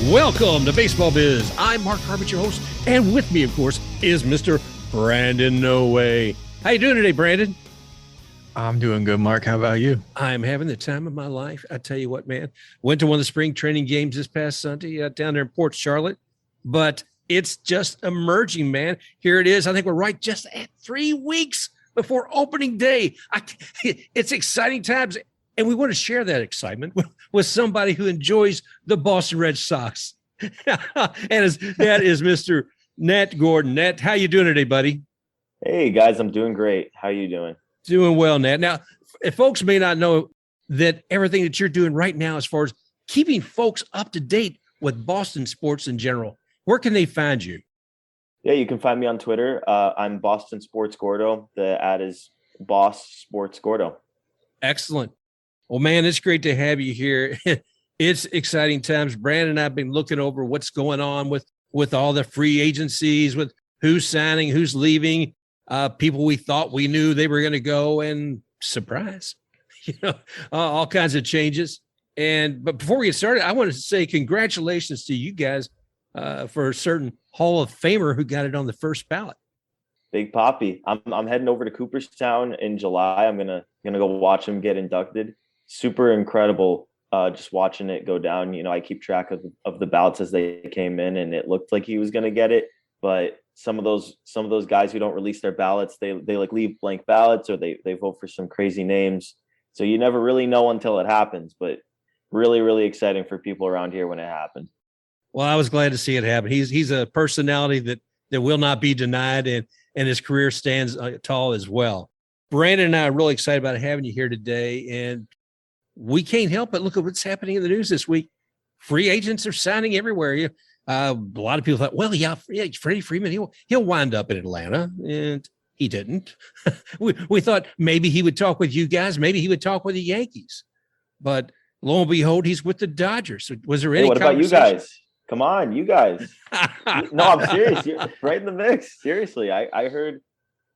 Welcome to Baseball Biz. I'm Mark Harbert, your host, and with me, of course, is Mr. Brandon No Way. How you doing today, Brandon? I'm doing good, Mark. How about you? I'm having the time of my life. I tell you what, man. Went to one of the spring training games this past Sunday down there in Port Charlotte, but it's just emerging, man. Here it is. I think we're right just at 3 weeks before opening day. It's exciting times. And we want to share that excitement with somebody who enjoys the Boston Red Sox. And that is Mr. Nat Gordon. Nat, how you doing today, buddy? Hey, guys, I'm doing great. How you doing? Doing well, Nat. Now, if folks may not know that everything that you're doing right now as far as keeping folks up to date with Boston sports in general, where can they find you? Yeah, you can find me on Twitter. I'm Boston Sports Gordo. The ad is Boss Sports Gordo. Excellent. Well, man, it's great to have you here. It's exciting times. Brandon and I have been looking over what's going on with all the free agencies, with who's signing, who's leaving, people we thought we knew they were going to go, and surprise, all kinds of changes. But before we get started, I want to say congratulations to you guys for a certain Hall of Famer who got it on the first ballot. Big Papi. I'm heading over to Cooperstown in July. I'm gonna go watch him get inducted. Super incredible, just watching it go down. I keep track of the ballots as they came in, and it looked like he was going to get it. But some of those guys who don't release their ballots, they like leave blank ballots, or they vote for some crazy names. So you never really know until it happens. But really, really exciting for people around here when it happened. Well, I was glad to see it happen. He's a personality that will not be denied, and his career stands tall as well. Brandon and I are really excited about having you here today, and we can't help but look at what's happening in the news this week. Free agents are signing everywhere. A lot of people thought, well, yeah, Freddie Freeman, he'll wind up in Atlanta, and he didn't. we thought maybe he would talk with you guys, maybe he would talk with the Yankees, but lo and behold, he's with the Dodgers. So was there any? What about you guys? Come on, you guys. No, I'm serious. You're right in the mix. Seriously, I heard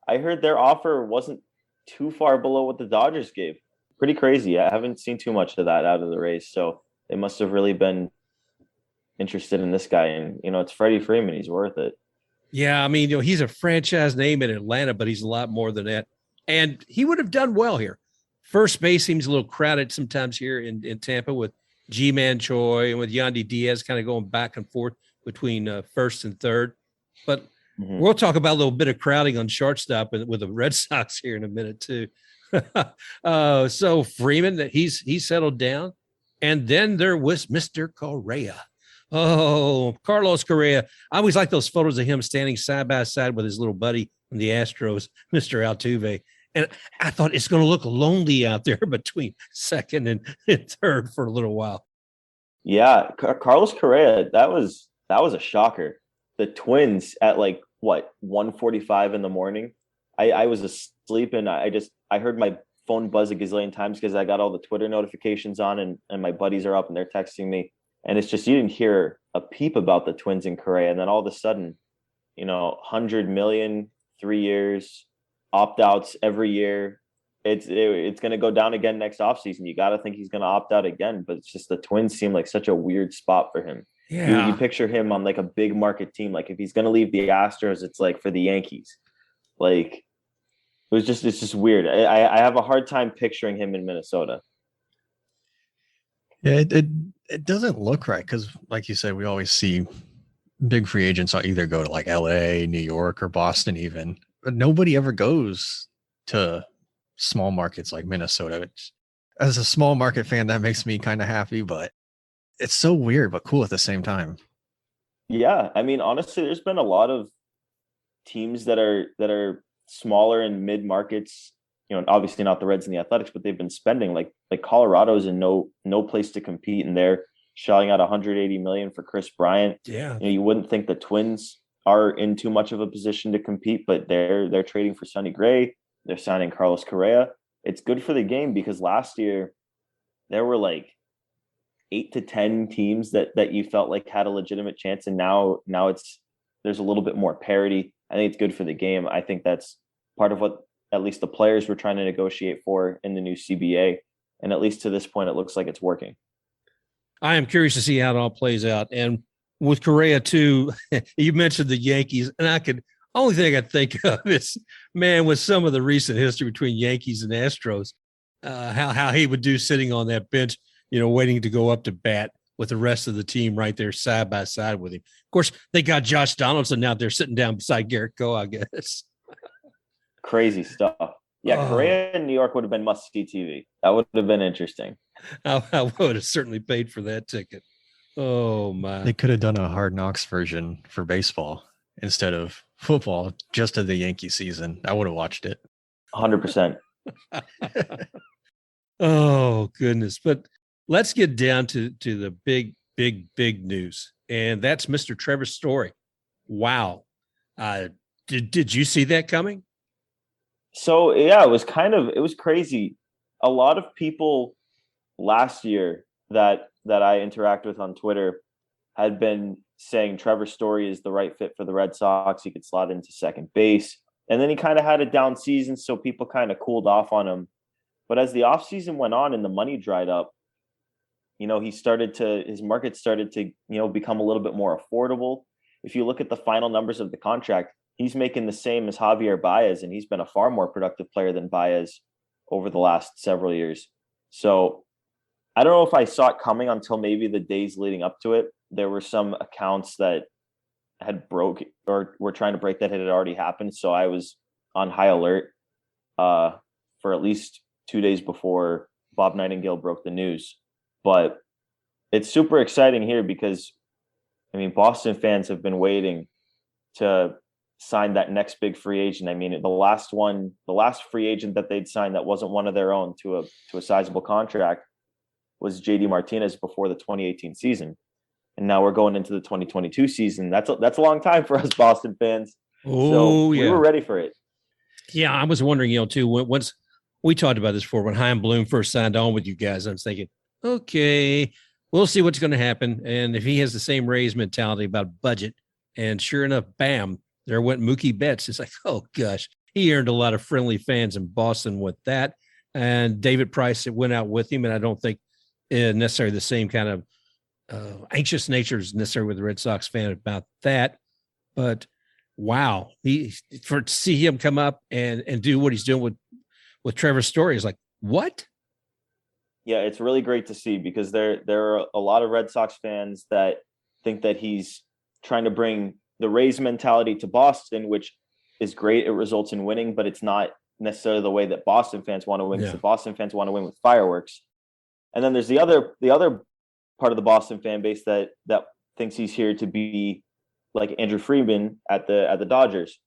their offer wasn't too far below what the Dodgers gave. Pretty crazy. I haven't seen too much of that out of the race, so they must have really been interested in this guy. And it's Freddie Freeman. He's worth it. Yeah, I mean, he's a franchise name in Atlanta, but he's a lot more than that. And he would have done well here. First base seems a little crowded sometimes here in Tampa with G-Man Choi and with Yandy Diaz kind of going back and forth between first and third. But we'll talk about a little bit of crowding on shortstop with the Red Sox here in a minute too. So Freeman, that he's settled down. And then there was Mr. Correa. Oh, Carlos Correa. I always like those photos of him standing side by side with his little buddy in the Astros, Mr. Altuve. And I thought it's going to look lonely out there between second and third for a little while. Yeah, Carlos Correa, that was a shocker. The Twins at 1:45 in the morning. I was asleep, and I heard my phone buzz a gazillion times because I got all the Twitter notifications on, and my buddies are up and they're texting me. And it's just, you didn't hear a peep about the Twins and Correa. And then all of a sudden, $100 million, 3 years, opt-outs every year. It's going to go down again next offseason. You got to think he's going to opt out again, but it's just the Twins seem like such a weird spot for him. Yeah. You picture him on a big market team. Like if he's going to leave the Astros, it's like for the Yankees. It's just weird. I have a hard time picturing him in Minnesota. Yeah, it doesn't look right because, like you said, we always see big free agents either go to LA, New York, or Boston even. But nobody ever goes to small markets like Minnesota. As a small market fan, that makes me kind of happy, but it's so weird but cool at the same time. Yeah, I mean, honestly, there's been a lot of teams that are smaller and mid markets. Obviously not the Reds and the Athletics, but they've been spending like Colorado's in no place to compete, and they're shelling out $180 million for Kris Bryant. Yeah, you wouldn't think the Twins are in too much of a position to compete, but they're trading for Sonny Gray. They're signing Carlos Correa. It's good for the game because last year there were 8 to 10 teams that you felt like had a legitimate chance, and now there's a little bit more parity. I think it's good for the game. I think that's part of what at least the players were trying to negotiate for in the new CBA. And at least to this point, it looks like it's working. I am curious to see how it all plays out. And with Correa too, you mentioned the Yankees, and only thing I think of is, man, with some of the recent history between Yankees and Astros, how he would do sitting on that bench, waiting to go up to bat with the rest of the team right there side by side with him. Of course, they got Josh Donaldson now. They're sitting down beside Garrett Cole, I guess. Crazy stuff. Yeah, Correa in New York would have been must-see TV. That would have been interesting. I would have certainly paid for that ticket. Oh, my. They could have done a Hard Knocks version for baseball instead of football, just of the Yankee season. I would have watched it. 100%. Oh, goodness. But let's get down to the big news. And that's Mr. Trevor Story. Wow. Did you see that coming? So, yeah, it was crazy. A lot of people last year that I interact with on Twitter had been saying Trevor Story is the right fit for the Red Sox. He could slot into second base. And then he kind of had a down season, so people kind of cooled off on him. But as the offseason went on and the money dried up, his market started to, become a little bit more affordable. If you look at the final numbers of the contract, he's making the same as Javy Baez, and he's been a far more productive player than Baez over the last several years. So I don't know if I saw it coming until maybe the days leading up to it. There were some accounts that had broke or were trying to break that had already happened. So I was on high alert for at least 2 days before Bob Nightingale broke the news. But it's super exciting here because, Boston fans have been waiting to sign that next big free agent. The last free agent that they'd signed that wasn't one of their own to a sizable contract was JD Martinez before the 2018 season. And now we're going into the 2022 season. That's a long time for us Boston fans. So we were ready for it. Yeah, I was wondering, too, once we talked about this before, when Chaim Bloom first signed on with you guys, I was thinking, okay, we'll see what's going to happen. And if he has the same Rays mentality about budget, and sure enough, bam, there went Mookie Betts. It's like, oh, gosh, he earned a lot of friendly fans in Boston with that. And David Price went out with him, and I don't think necessarily the same kind of anxious nature is necessary with the Red Sox fan about that. But wow, to see him come up and do what he's doing with Trevor Story is like, what? Yeah, it's really great to see because there are a lot of Red Sox fans that think that he's trying to bring the Rays mentality to Boston, which is great. It results in winning, but it's not necessarily the way that Boston fans want to win. Yeah. The Boston fans want to win with fireworks. And then there's the other part of the Boston fan base that thinks he's here to be like Andrew Freeman at the Dodgers.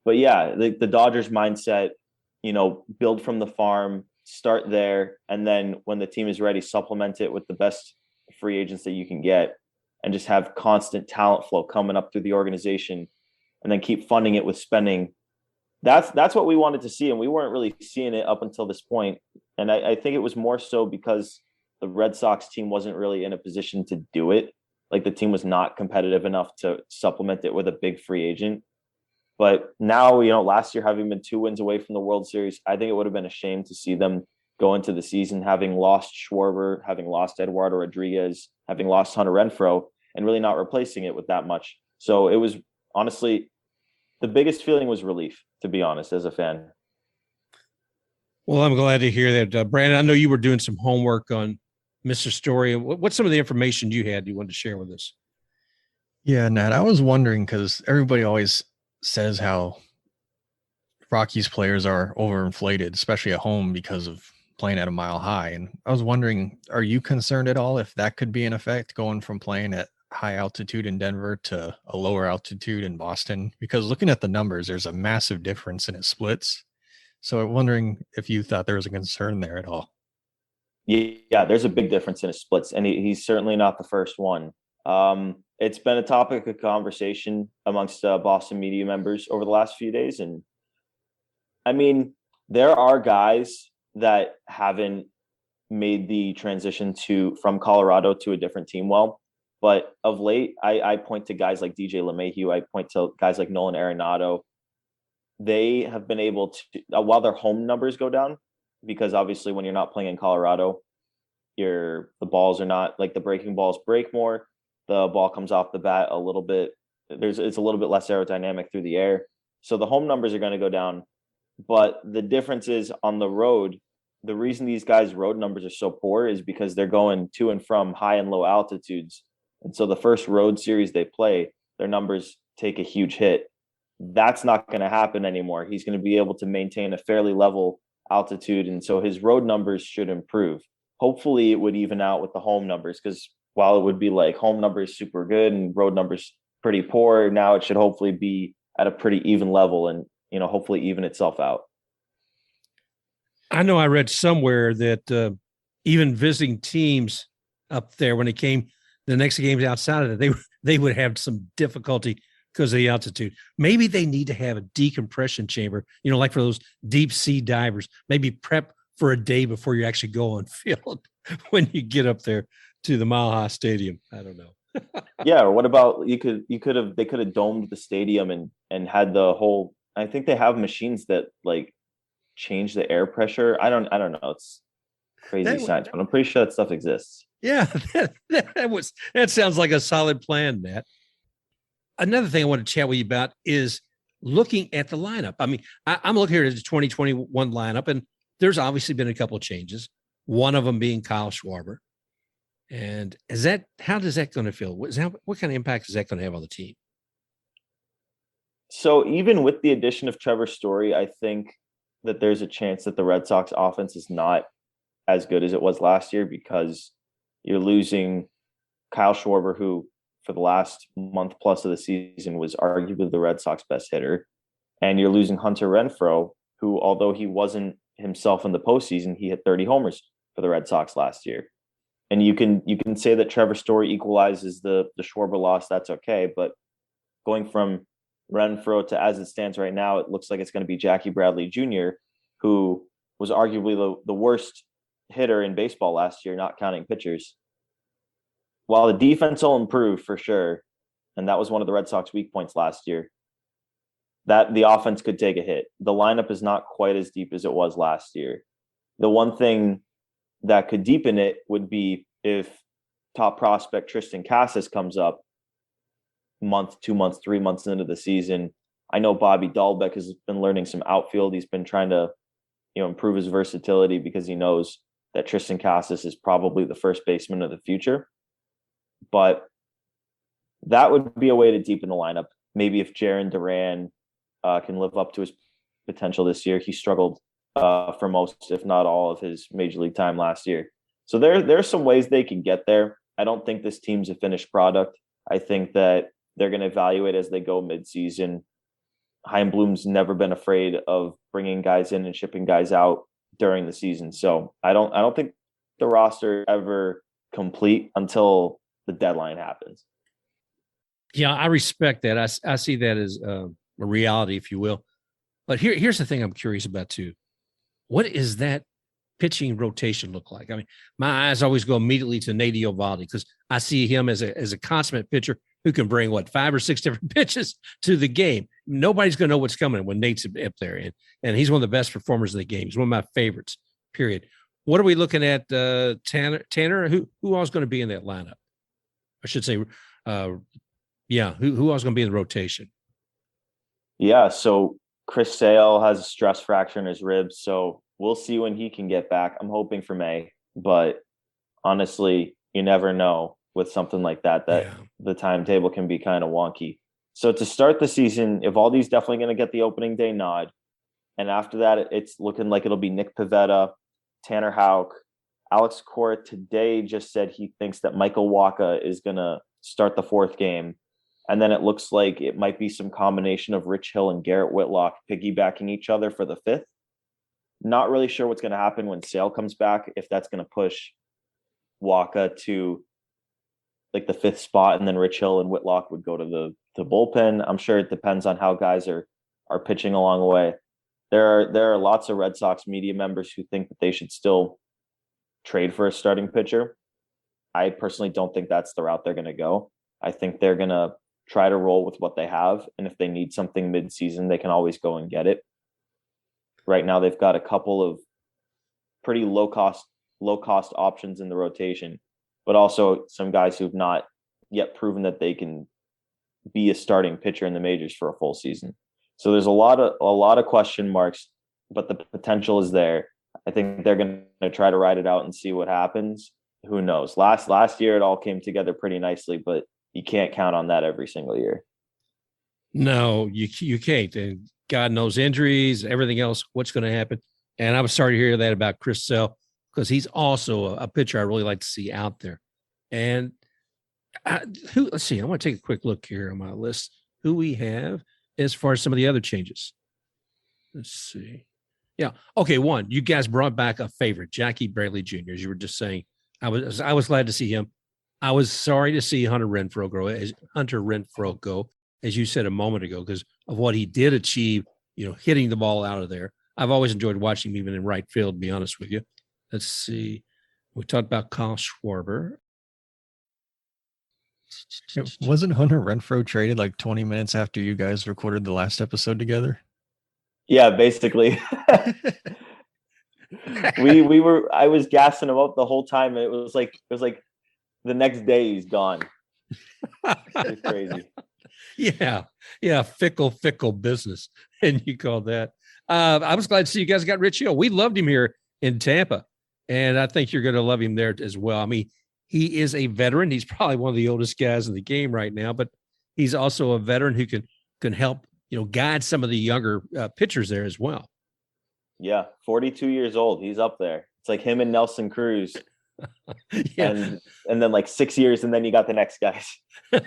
But yeah, the Dodgers mindset, build from the farm, start there, and then when the team is ready, supplement it with the best free agents that you can get, and just have constant talent flow coming up through the organization, and then keep funding it with spending. That's what we wanted to see, and we weren't really seeing it up until this point. And I think it was more so because the Red Sox team wasn't really in a position to do it. Like the team was not competitive enough to supplement it with a big free agent. But now, last year having been 2 wins away from the World Series, I think it would have been a shame to see them go into the season having lost Schwarber, having lost Eduardo Rodriguez, having lost Hunter Renfroe, and really not replacing it with that much. So it was honestly, the biggest feeling was relief, to be honest, as a fan. Well, I'm glad to hear that. Brandon, I know you were doing some homework on Mr. Story. What's some of the information you wanted to share with us? Yeah, Nat, I was wondering because everybody always says how Rockies players are overinflated, especially at home because of playing at a mile high. And I was wondering, are you concerned at all if that could be an effect going from playing at high altitude in Denver to a lower altitude in Boston? Because looking at the numbers, there's a massive difference in its splits. So I'm wondering if you thought there was a concern there at all. Yeah, there's a big difference in his splits, and he's certainly not the first one. It's been a topic of conversation amongst Boston media members over the last few days. And there are guys that haven't made the transition from Colorado to a different team well. But of late, I point to guys like DJ LeMahieu. I point to guys like Nolan Arenado. They have been able to, while their home numbers go down, because obviously when you're not playing in Colorado, the balls are not like the breaking balls break more. The ball comes off the bat a little bit. It's a little bit less aerodynamic through the air. So the home numbers are going to go down. But the difference is on the road, the reason these guys' road numbers are so poor is because they're going to and from high and low altitudes. And so the first road series they play, their numbers take a huge hit. That's not going to happen anymore. He's going to be able to maintain a fairly level altitude. And so his road numbers should improve. Hopefully it would even out with the home numbers, because while it would be like home numbers super good and road numbers pretty poor, now it should hopefully be at a pretty even level and, hopefully even itself out. I know I read somewhere that even visiting teams up there, when it came the next games outside of it, they would have some difficulty because of the altitude. Maybe they need to have a decompression chamber, like for those deep sea divers, maybe prep for a day before you actually go on field when you get up there to the Mile High Stadium. I don't know. Yeah. Or what about they could have domed the stadium and had the whole, I think they have machines that like change the air pressure. I don't know. It's crazy science, but I'm pretty sure that stuff exists. Yeah. That sounds like a solid plan, Nat. Another thing I want to chat with you about is looking at the lineup. I mean, I'm looking here at the 2021 lineup, and there's obviously been a couple of changes. One of them being Kyle Schwarber. And how does that going to feel? What kind of impact is that going to have on the team? So even with the addition of Trevor Story, I think that there's a chance that the Red Sox offense is not as good as it was last year, because you're losing Kyle Schwarber, who for the last month plus of the season was arguably the Red Sox best hitter. And you're losing Hunter Renfroe, who, although he wasn't himself in the postseason, he hit 30 homers for the Red Sox last year. And you can say that Trevor Story equalizes the Schwarber loss. That's okay. But going from Renfroe to, as it stands right now, it looks like it's going to be Jackie Bradley Jr., who was arguably the worst hitter in baseball last year, not counting pitchers. While the defense will improve for sure, and that was one of the Red Sox weak points last year, that the offense could take a hit. The lineup is not quite as deep as it was last year. The one thing that could deepen it would be if top prospect Tristan Casas comes up month, 2 months, 3 months into the season. I know Bobby Dahlbeck has been learning some outfield. He's been trying to, improve his versatility, because he knows that Tristan Casas is probably the first baseman of the future. But that would be a way to deepen the lineup. Maybe if Jarren Duran can live up to his potential this year. He struggled for most, if not all, of his major league time last year. So there's some ways they can get there. I don't think this team's a finished product. I think that they're going to evaluate as they go midseason. Chaim Bloom's never been afraid of bringing guys in and shipping guys out during the season. So I don't think the roster ever complete until the deadline happens. Yeah, I respect that. I see that as a reality, if you will. But here's the thing I'm curious about too. What is that pitching rotation look like? I mean, my eyes always go immediately to Nate Eovaldi, because I see him as a consummate pitcher who can bring 5 or 6 different pitches to the game. Nobody's going to know what's coming when Nate's up there. And he's one of the best performers of the game. He's one of my favorites, period. What are we looking at? Tanner, who else is going to be in that lineup? I should say, who else is going to be in the rotation? Yeah. So Chris Sale has a stress fracture in his ribs. So we'll see when he can get back. I'm hoping for May, but honestly, you never know with something like that, the timetable can be kind of wonky. So to start the season, Evaldi's definitely going to get the opening day nod. And after that, it's looking like it'll be Nick Pivetta, Tanner Houck. Alex Cora today just said he thinks that Michael Wacha is going to start the 4th game. And then it looks like it might be some combination of Rich Hill and Garrett Whitlock piggybacking each other for the 5th. Not really sure what's going to happen when Sale comes back, if that's going to push Wacha to like the 5th spot, and then Rich Hill and Whitlock would go to the bullpen. I'm sure it depends on how guys are pitching along the way. There are lots of Red Sox media members who think that they should still trade for a starting pitcher. I personally don't think that's the route they're going to go. I think they're going to try to roll with what they have. And if they need something mid-season, they can always go and get it. Right now, they've got a couple of pretty low-cost low-cost options in the rotation, but also some guys who've not yet proven that they can be a starting pitcher in the majors for a full season. So there's a lot of question marks, but the potential is there. I think they're going to try to ride it out and see what happens. Who knows? Last year it all came together pretty nicely, but you can't count on that every single year. No, you can't. And God knows injuries, everything else, what's going to happen. And I was sorry to hear that about Chris Sale, because he's also a pitcher I really like to see out there. And let's see, I want to take a quick look here on my list, who we have as far as some of the other changes. Let's see. Yeah. Okay. One, you guys brought back a favorite, Jackie Bradley Jr., as you were just saying. I was glad to see him. I was sorry to see Hunter Renfroe go, as you said a moment ago, because of what he did achieve, hitting the ball out of there. I've always enjoyed watching him even in right field, to be honest with you. Let's see. We talked about Kyle Schwarber. Wasn't Hunter Renfroe traded like 20 minutes after you guys recorded the last episode together? Yeah, basically. I was gassing him up the whole time. And it was like the next day he's gone. It's crazy. Yeah. Fickle business. And you call that. I was glad to see you guys got Rich Hill. We loved him here in Tampa. And I think you're going to love him there as well. I mean, he is a veteran. He's probably one of the oldest guys in the game right now, but he's also a veteran who can help, guide some of the younger pitchers there as well. Yeah, 42 years old. He's up there. It's like him and Nelson Cruz. Yeah. And then like 6 years, and then you got the next guys.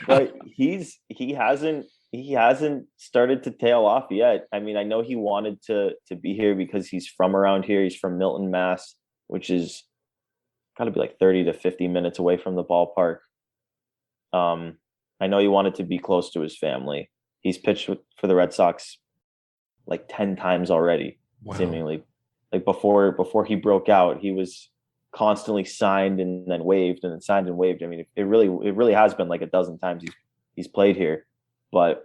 But he hasn't started to tail off yet. I mean, I know he wanted to be here because he's from around here. He's from Milton, Mass, which is got to be like 30 to 50 minutes away from the ballpark. I know he wanted to be close to his family. He's pitched for the Red Sox like 10 times already. Wow. Seemingly. Like before he broke out, he was constantly signed and then waived and then signed and waived. I mean, it really has been like a dozen times he's played here. But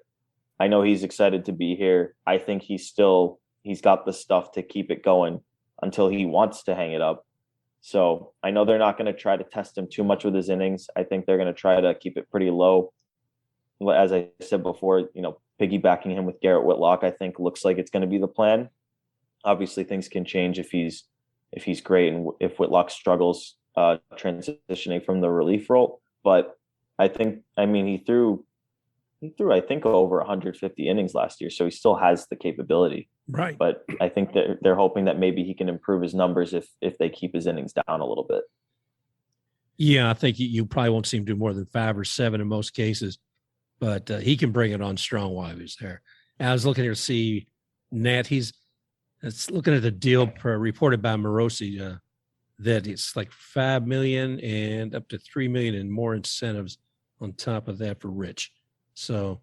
I know he's excited to be here. I think he's got the stuff to keep it going until he wants to hang it up. So I know they're not going to try to test him too much with his innings. I think they're going to try to keep it pretty low. As I said before, piggybacking him with Garrett Whitlock, I think looks like it's going to be the plan. Obviously, things can change if he's great and if Whitlock struggles transitioning from the relief role. But he threw I think over 150 innings last year, so he still has the capability. Right. But I think that they're hoping that maybe he can improve his numbers if they keep his innings down a little bit. Yeah, I think you probably won't see him do more than 5 or 7 in most cases, but he can bring it on strong while he's there. And I was looking here to see Nat. It's looking at the deal reported by Morosi that it's like $5 million and up to $3 million and more incentives on top of that for Rich. So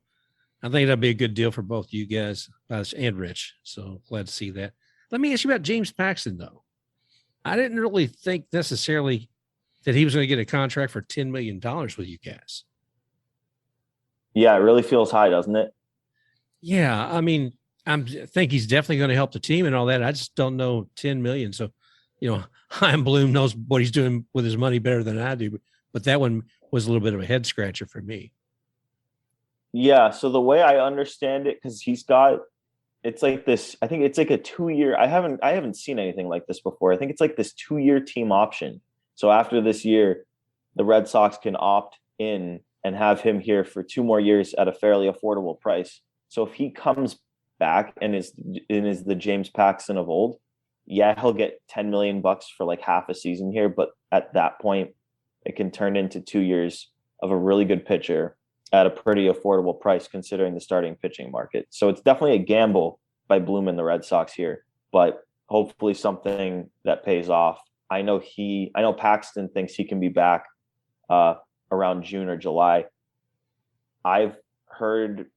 I think that'd be a good deal for both you guys and Rich. So glad to see that. Let me ask you about James Paxton, though. I didn't really think necessarily that he was going to get a contract for $10 million with you guys. Yeah, it really feels high, doesn't it? Yeah, I mean, I think he's definitely going to help the team and all that. I just don't know 10 million. So, Chaim Bloom knows what he's doing with his money better than I do. But that one was a little bit of a head scratcher for me. Yeah. So the way I understand it, because it's like this, I think it's like a 2-year. I haven't seen anything like this before. I think it's like this 2-year team option. So after this year, the Red Sox can opt in and have him here for 2 more years at a fairly affordable price. So if he comes back and is the James Paxton of old, yeah, he'll get $10 million for like half a season here. But at that point, it can turn into 2 years of a really good pitcher at a pretty affordable price considering the starting pitching market. So it's definitely a gamble by Bloom and the Red Sox here, but hopefully something that pays off. I know Paxton thinks he can be back around June or July. I've heard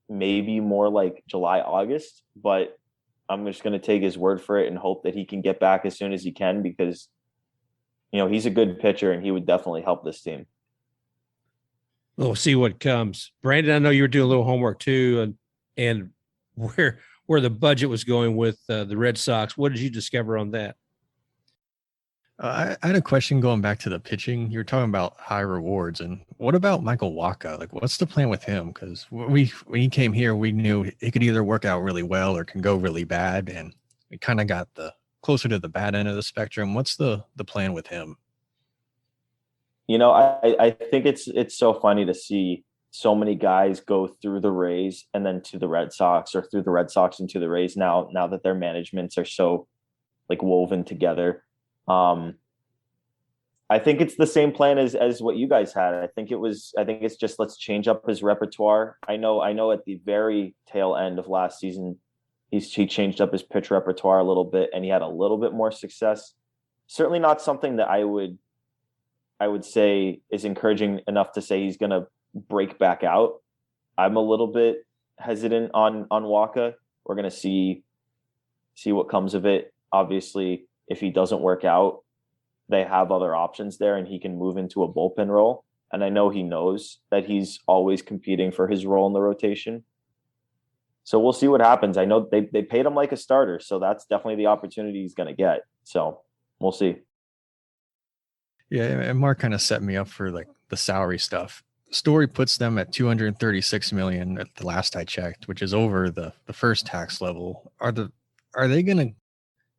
maybe more like July, August, but I'm just going to take his word for it and hope that he can get back as soon as he can, because, he's a good pitcher and he would definitely help this team. We'll see what comes. Brandon, I know you were doing a little homework too, and where the budget was going with the Red Sox. What did you discover on that? I had a question going back to the pitching. You were talking about high rewards, and what about Michael Wacha? Like, what's the plan with him? Because when he came here, we knew it could either work out really well or can go really bad, and we kind of got the closer to the bad end of the spectrum. What's the plan with him? I think it's so funny to see so many guys go through the Rays and then to the Red Sox, or through the Red Sox into the Rays now that their managements are so like woven together. I think it's the same plan as what you guys had. I think it's just, let's change up his repertoire. I know at the very tail end of last season, he changed up his pitch repertoire a little bit and he had a little bit more success. Certainly not something that I would say is encouraging enough to say he's going to break back out. I'm a little bit hesitant on Wacha. We're going to see what comes of it. Obviously, if he doesn't work out, they have other options there and he can move into a bullpen role. And I know he knows that he's always competing for his role in the rotation. So we'll see what happens. I know they paid him like a starter, so that's definitely the opportunity he's going to get. So we'll see. Yeah, and Mark kind of set me up for like the salary stuff. Story puts them at $236 million at the last I checked, which is over the first tax level. Are they going to,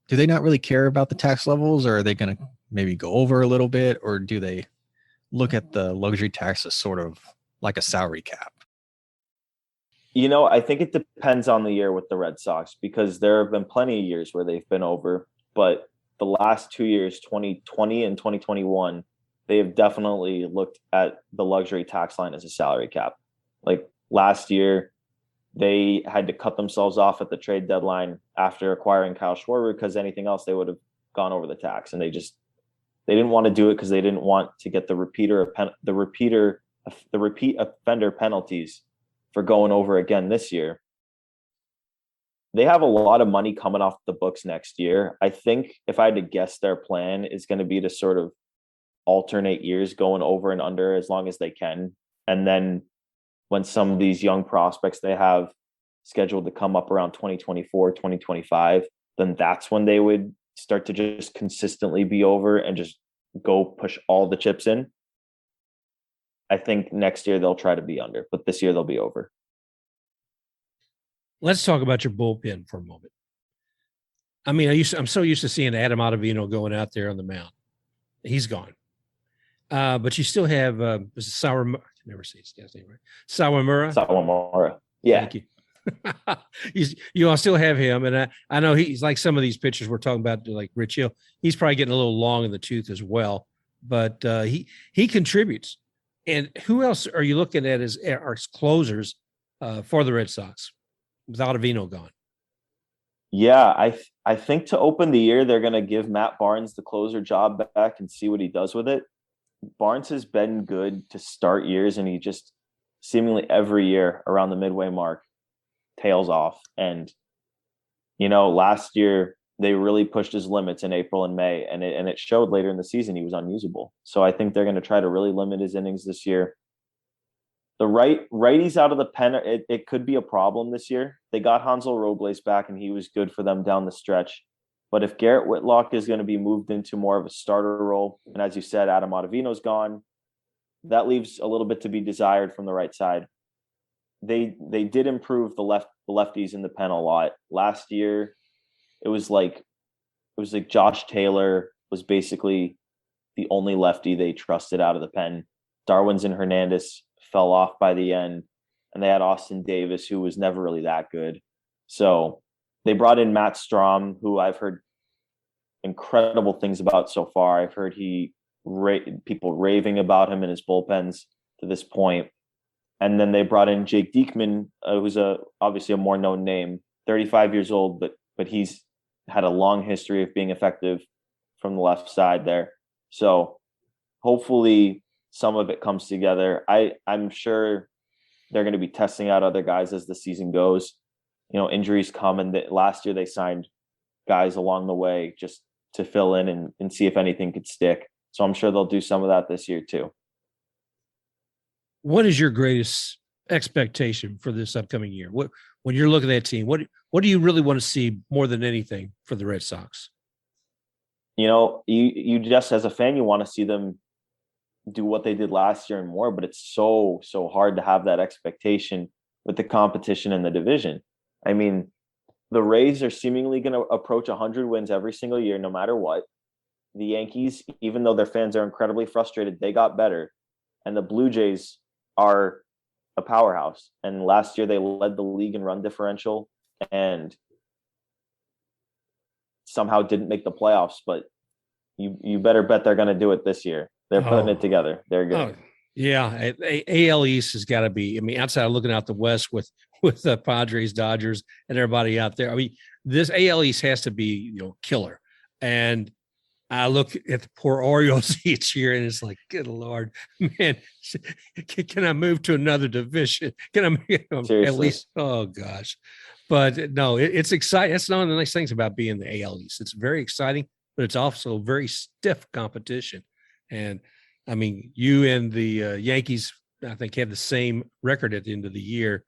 do they not really care about the tax levels, or are they going to maybe go over a little bit, or do they look at the luxury tax as sort of like a salary cap? I think it depends on the year with the Red Sox, because there have been plenty of years where they've been over, but the last 2 years, 2020 and 2021, they have definitely looked at the luxury tax line as a salary cap. Like last year, they had to cut themselves off at the trade deadline after acquiring Kyle Schwarber, because anything else they would have gone over the tax, and they didn't want to do it because they didn't want to get the repeat offender penalties for going over again this year. They have a lot of money coming off the books next year. I think if I had to guess, their plan is going to be to sort of alternate years going over and under as long as they can. And then when some of these young prospects they have scheduled to come up around 2024, 2025, then that's when they would start to just consistently be over and just go push all the chips in. I think next year they'll try to be under, but this year they'll be over. Let's talk about your bullpen for a moment. I mean, I'm so used to seeing Adam Ottavino going out there on the mound. He's gone. But you still have Sawamura. I can never say his last name right. Sawamura. Yeah. Thank you. You all still have him, and I know he's like some of these pitchers we're talking about, like Rich Hill. He's probably getting a little long in the tooth as well, but he contributes. And who else are you looking at as our closers for the Red Sox with Ottavino gone? Yeah, I think to open the year, they're going to give Matt Barnes the closer job back and see what he does with it. Barnes has been good to start years, and he just seemingly every year around the midway mark tails off. And, last year they really pushed his limits in April and May, and it showed later in the season he was unusable. So I think they're going to try to really limit his innings this year. The righties out of the pen, it could be a problem this year. They got Hansel Robles back, and he was good for them down the stretch. But if Garrett Whitlock is going to be moved into more of a starter role, and as you said, Adam Ottavino's gone, that leaves a little bit to be desired from the right side. They did improve the lefties in the pen a lot. Last year, it was like Josh Taylor was basically the only lefty they trusted out of the pen. Darwin's and Hernandez fell off by the end, and they had Austin Davis, who was never really that good. So they brought in Matt Strom, who I've heard incredible things about so far. I've heard people raving about him in his bullpens to this point. And then they brought in Jake Diekman, who's obviously a more known name, 35 years old, but he's had a long history of being effective from the left side there. So hopefully some of it comes together. I'm sure they're going to be testing out other guys as the season goes. Injuries come, and last year they signed guys along the way just to fill in and see if anything could stick. So I'm sure they'll do some of that this year too. What is your greatest expectation for this upcoming year? When you're looking at that team, what do you really want to see more than anything for the Red Sox? you just as a fan, you want to see them do what they did last year and more, but it's so hard to have that expectation with the competition in the division. I mean, the Rays are seemingly going to approach 100 wins every single year, no matter what. The Yankees, even though their fans are incredibly frustrated, they got better. And the Blue Jays are a powerhouse. And last year they led the league in run differential and somehow didn't make the playoffs, but you better bet they're going to do it this year. They're putting it together. They're good. Yeah. AL East has got to be, I mean, outside of looking out the West with the Padres, Dodgers, and everybody out there. I mean, this AL East has to be, killer. And I look at the poor Orioles each year, and it's like, good Lord, man, can I move to another division? Can I at least? Oh gosh, but no, it's exciting. That's one of the nice things about being the AL East. It's very exciting, but it's also very stiff competition. And I mean, you and the Yankees, I think, have the same record at the end of the year.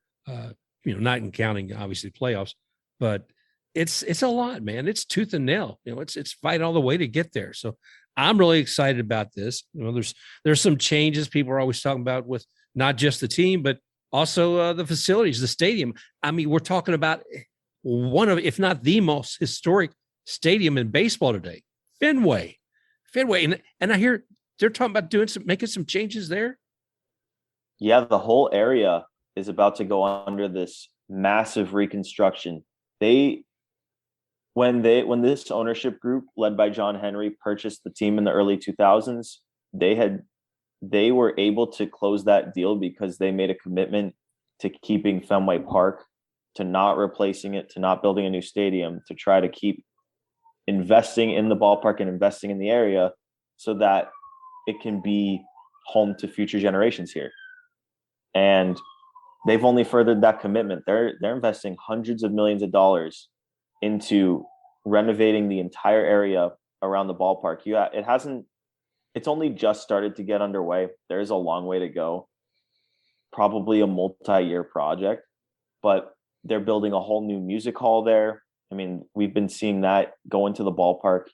Not in counting obviously playoffs, but it's a lot, man. It's tooth and nail. It's fight all the way to get there. So I'm really excited about this. There's some changes people are always talking about with not just the team, but also the facilities, the stadium. I mean, we're talking about one of, if not the most historic stadium in baseball today, Fenway. And I hear they're talking about making some changes there. Yeah, the whole area is about to go under this massive reconstruction. When this ownership group led by John Henry purchased the team in the early 2000s, they were able to close that deal because they made a commitment to keeping Fenway Park, to not replacing it, to not building a new stadium, to try to keep investing in the ballpark and investing in the area so that it can be home to future generations here. And they've only furthered that commitment. They're investing hundreds of millions of dollars into renovating the entire area around the ballpark. It's only just started to get underway. There's a long way to go, probably a multi-year project, but they're building a whole new music hall there. I mean, we've been seeing that go into the ballpark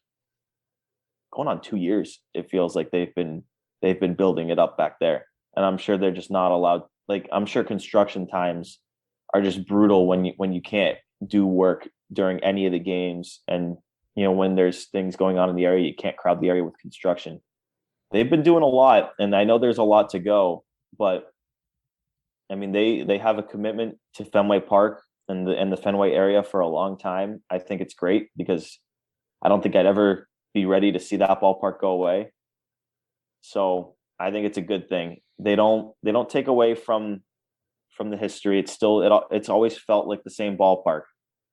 going on 2 years. It feels like they've been building it up back there. And I'm sure they're just not allowed. Like, I'm sure construction times are just brutal when you can't do work during any of the games. And, when there's things going on in the area, you can't crowd the area with construction. They've been doing a lot, and I know there's a lot to go, but I mean, they have a commitment to Fenway Park and the Fenway area for a long time. I think it's great because I don't think I'd ever be ready to see that ballpark go away. So I think it's a good thing. They don't take away from the history. It's always felt like the same ballpark.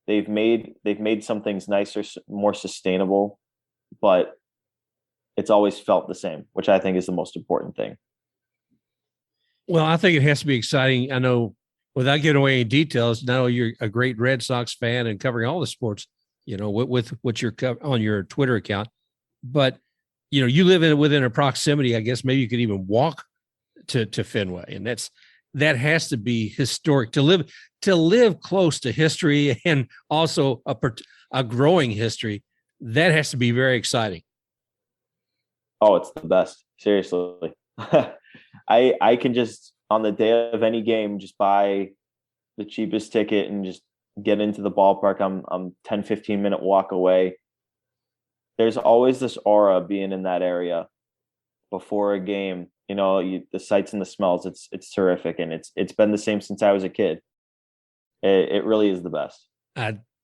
They've made some things nicer, more sustainable, but it's always felt the same, which I think is the most important thing. Well, I think it has to be exciting. I know, without giving away any details, I know you're a great Red Sox fan and covering all the sports, with what you're on your Twitter account. But, you live within a proximity, I guess maybe you could even walk to Fenway. And that has to be historic to live close to history and also a growing history. That has to be very exciting. Oh, it's the best. Seriously. I can just, on the day of any game, just buy the cheapest ticket and just get into the ballpark. I'm 10, 15 minute walk away. There's always this aura being in that area before a game. The sights and the smells, it's terrific. And it's been the same since I was a kid. It really is the best.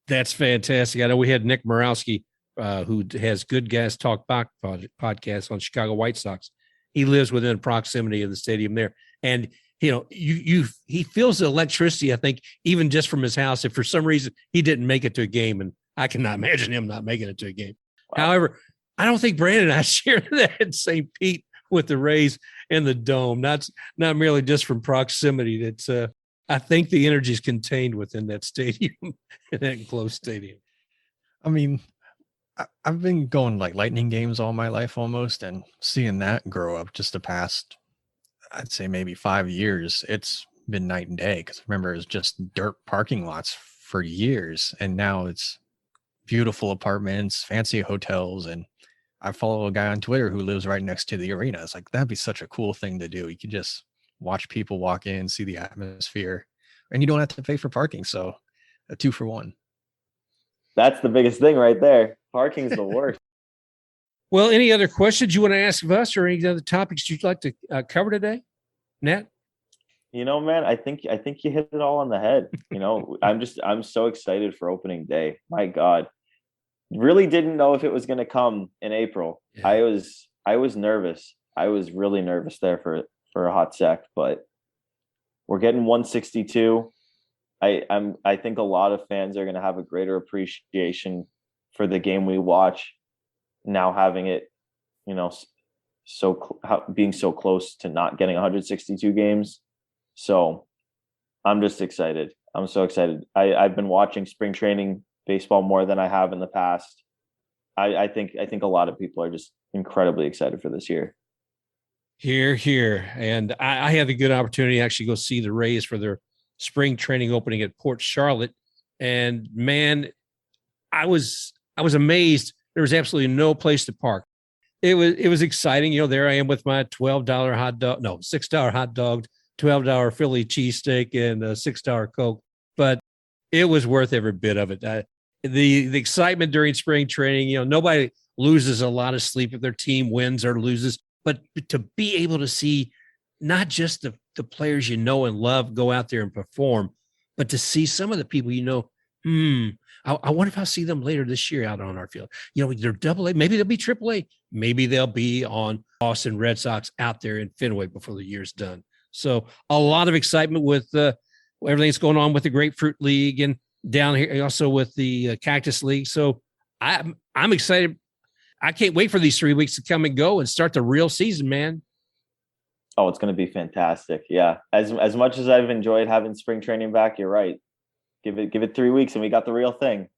That's fantastic. I know we had Nick Morowski, who has Good Gas Talk podcast on Chicago White Sox. He lives within proximity of the stadium there. And, he feels the electricity, I think, even just from his house. If for some reason he didn't make it to a game, and I cannot imagine him not making it to a game. Wow. However, I don't think Brandon and I share that St. Pete with the Rays and the Dome. Not merely just from proximity. That's I think the energy is contained within that stadium, in that enclosed stadium. I mean, I've been going like Lightning games all my life almost, and seeing that grow up just the past, I'd say maybe 5 years, it's been night and day. Because remember, it was just dirt parking lots for years, and now it's beautiful apartments, fancy hotels. And I follow a guy on Twitter who lives right next to the arena. It's like, that'd be such a cool thing to do. You can just watch people walk in, see the atmosphere, and you don't have to pay for parking. So a 2-for-1. That's the biggest thing right there. Parking's the worst. Well, any other questions you want to ask of us or any other topics you'd like to cover today, Nat? Man, I think you hit it all on the head. I'm so excited for opening day. My God. Really didn't know if it was going to come in April. Yeah. I was nervous. I was really nervous there for a hot sec, but we're getting 162. I think a lot of fans are going to have a greater appreciation for the game we watch now, having it, being so close to not getting 162 games. So I'm just excited. I'm so excited. I've been watching spring training baseball more than I have in the past. I think a lot of people are just incredibly excited for this year. Here. And I had the good opportunity to actually go see the Rays for their spring training opening at Port Charlotte. And man, I was amazed. There was absolutely no place to park. It was exciting. There I am with my $6 hot dog, $12 Philly cheesesteak, and a $6 Coke. But it was worth every bit of it. The excitement during spring training, nobody loses a lot of sleep if their team wins or loses, but to be able to see not just the players and love go out there and perform, but to see some of the people I wonder if I'll see them later this year out on our field. They're AA, maybe they'll be AAA, maybe they'll be on Boston Red Sox out there in Fenway before the year's done. So a lot of excitement with everything that's going on with the Grapefruit League and down here also with the Cactus League. So I'm excited. I can't wait for these 3 weeks to come and go and start the real season, man. Oh, it's going to be fantastic. Yeah. As much as I've enjoyed having spring training back, you're right. Give it 3 weeks and we got the real thing.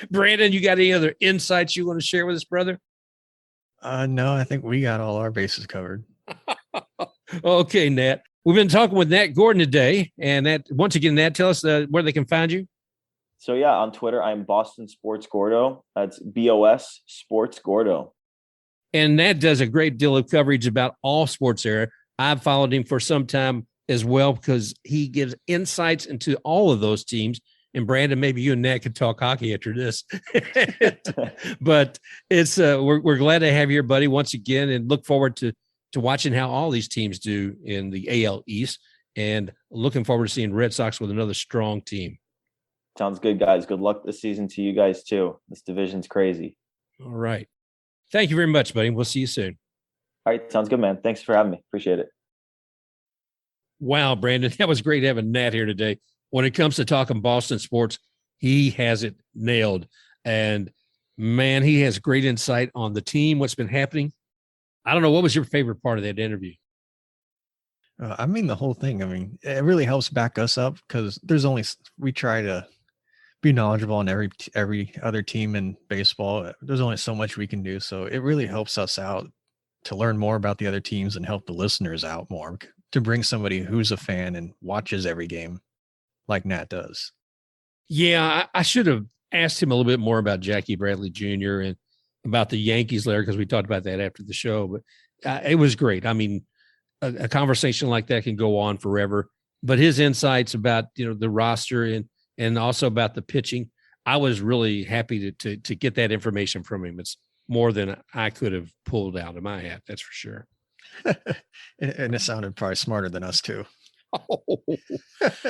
Brandon, you got any other insights you want to share with us, brother? No, I think we got all our bases covered. Okay, Nat. We've been talking with Nat Gordon today. And once again, Nat, tell us where they can find you. So yeah, on Twitter, I'm Boston Sports Gordo. That's BOS Sports Gordo. And Nat does a great deal of coverage about all sports era. I've followed him for some time as well because he gives insights into all of those teams. And Brandon, maybe you and Nat could talk hockey after this. But it's we're glad to have you here, buddy, once again, and look forward to watching how all these teams do in the AL East, and looking forward to seeing Red Sox with another strong team. Sounds good, guys. Good luck this season to you guys too. This division's crazy. All right. Thank you very much, buddy. We'll see you soon. All right. Sounds good, man. Thanks for having me. Appreciate it. Wow, Brandon, that was great having Nat here today. When it comes to talking Boston sports, he has it nailed. And man, he has great insight on the team, what's been happening. I don't know. What was your favorite part of that interview? The whole thing. It really helps back us up because we try to be knowledgeable on every other team in baseball. There's only so much we can do. So it really helps us out to learn more about the other teams and help the listeners out more, to bring somebody who's a fan and watches every game like Nat does. Yeah, I should have asked him a little bit more about Jackie Bradley Jr. and about the Yankees later, because we talked about that after the show. But it was great. A conversation like that can go on forever. But his insights about the roster and also about the pitching, I was really happy to get that information from him. It's more than I could have pulled out of my hat, that's for sure. And it sounded probably smarter than us too. Oh.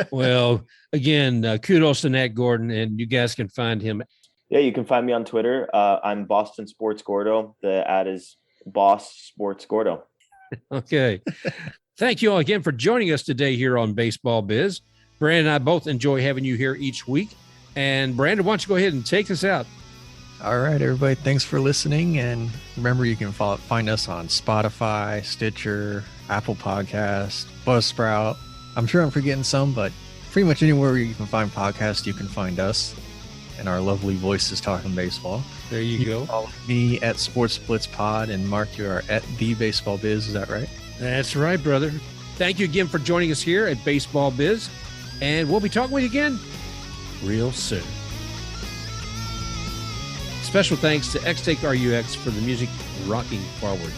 Well, again, kudos to Nat Gordon, and you guys can find him. Yeah, you can find me on Twitter. I'm Boston Sports Gordo. The ad is Boss Sports Gordo. Okay. Thank you all again for joining us today here on Baseball Biz. Brandon and I both enjoy having you here each week. And Brandon, why don't you go ahead and take us out? All right, everybody. Thanks for listening. And remember, you can find us on Spotify, Stitcher, Apple Podcast, Buzzsprout. I'm sure I'm forgetting some, but pretty much anywhere you can find podcasts, you can find us and our lovely voices talking baseball. There you go. Follow me at Sports Blitz Pod, and Mark, you are at The Baseball Biz. Is that right? That's right, brother. Thank you again for joining us here at Baseball Biz. And we'll be talking with you again real soon. Special thanks to XTake RUX for the music Rocking Forward.